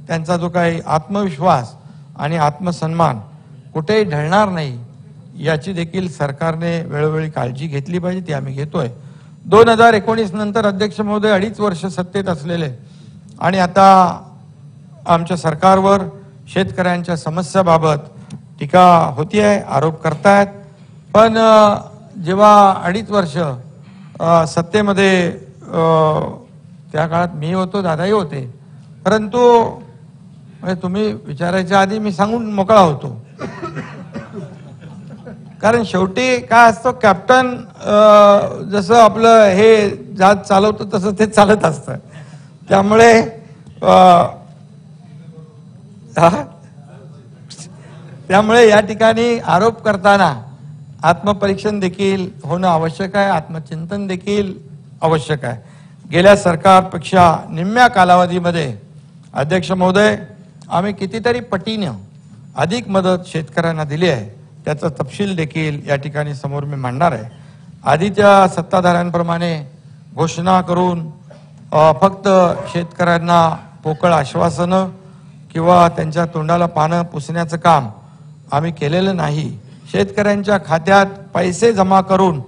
त्यांचा जो काही आत्मविश्वास आणि आत्मसन्मान कुठेही ढळणार नाही याची देखील सरकारने वेळोवेळी काळजी घेतली पाहिजे, ती आम्ही घेतोय। 2019 नंतर अध्यक्ष महोदय 2.5 वर्ष सत्तेत असलेले आणि आता आमच्या सरकारवर शेतकऱ्यांच्या समस्याबाबत टीका होतीये, आरोप करतायत, पण जेव्हा 2.5 वर्ष सत्तेमध्ये त्या काळात मी होतो, दादाही होते, परंतु तुम्ही विचारायच्या आधी मी सांगून मोकळा होतो। कारण शेवटी काय असतं, कॅप्टन जसं आपलं हे जहाज चालवतो तसं ते चालत असतं। त्यामुळे या ठिकाणी आरोप करताना आत्मपरीक्षण देखील होणं आवश्यक आहे, आत्मचिंतन देखील आवश्यक आहे। गेल्या सरकारपेक्षा निम्म्या कालावधीमध्ये अध्यक्ष महोदय आम्ही कितीतरी पटीने अधिक मदत शेतकऱ्यांना दिली आहे, त्याचा तपशील देखील या ठिकाणी समोर मी मांडणार आहे। आधीच्या सत्ताधाऱ्यांप्रमाणे घोषणा करून फक्त शेतकऱ्यांना पोकळ आश्वासनं किंवा त्यांच्या तोंडाला पानं पुसण्याचं काम आम्ही केलेलं नाही। शेतकऱ्यांच्या खात्यात पैसे जमा करून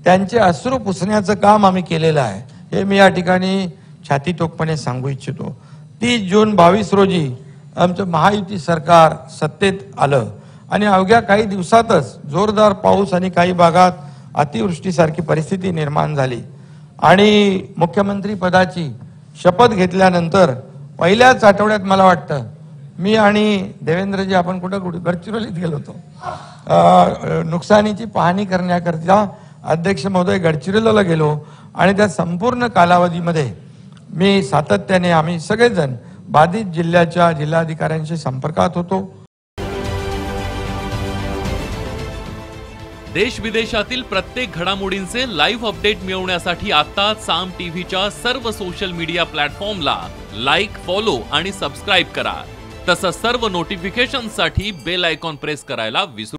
त्यांचे अश्रू पुसण्याचं काम आम्ही केलेलं आहे, हे मी या ठिकाणी छाती ठोकपणे सांगू इच्छितो। 30 जून 22 रोजी आमचं महायुती सरकार सत्तेत आलं आणि अवघ्या काही दिवसातच जोरदार पाऊस आणि काही भागात अतिवृष्टीसारखी परिस्थिती निर्माण झाली आणि मुख्यमंत्री पदाची शपथ घेतल्यानंतर पहिल्याच आठवड्यात मला वाटतं मी आणि देवेंद्रजी आपण कुठं गडचिरोलीत गेलो होतो, नुकसानीची पाहणी करण्याकरता अध्यक्ष महोदय गडचिरोलीला गेलो आणि त्या संपूर्ण कालावधीमध्ये मी सातत्याने आम्ही सगळेजण बाधित जिल्ह्याच्या जिल्हाधिकाऱ्यांशी संपर्कात होतो। देश विदेशातील प्रत्येक घडामोडींचे लाईव्ह अपडेट मिळवण्यासाठी आता साम टीव्हीच्या सर्व सोशल मीडिया प्लॅटफॉर्मला लाईक, फॉलो आणि सबस्क्राइब करा। तसंच सर्व नोटिफिकेशनसाठी बेल आयकॉन प्रेस करायला विसरू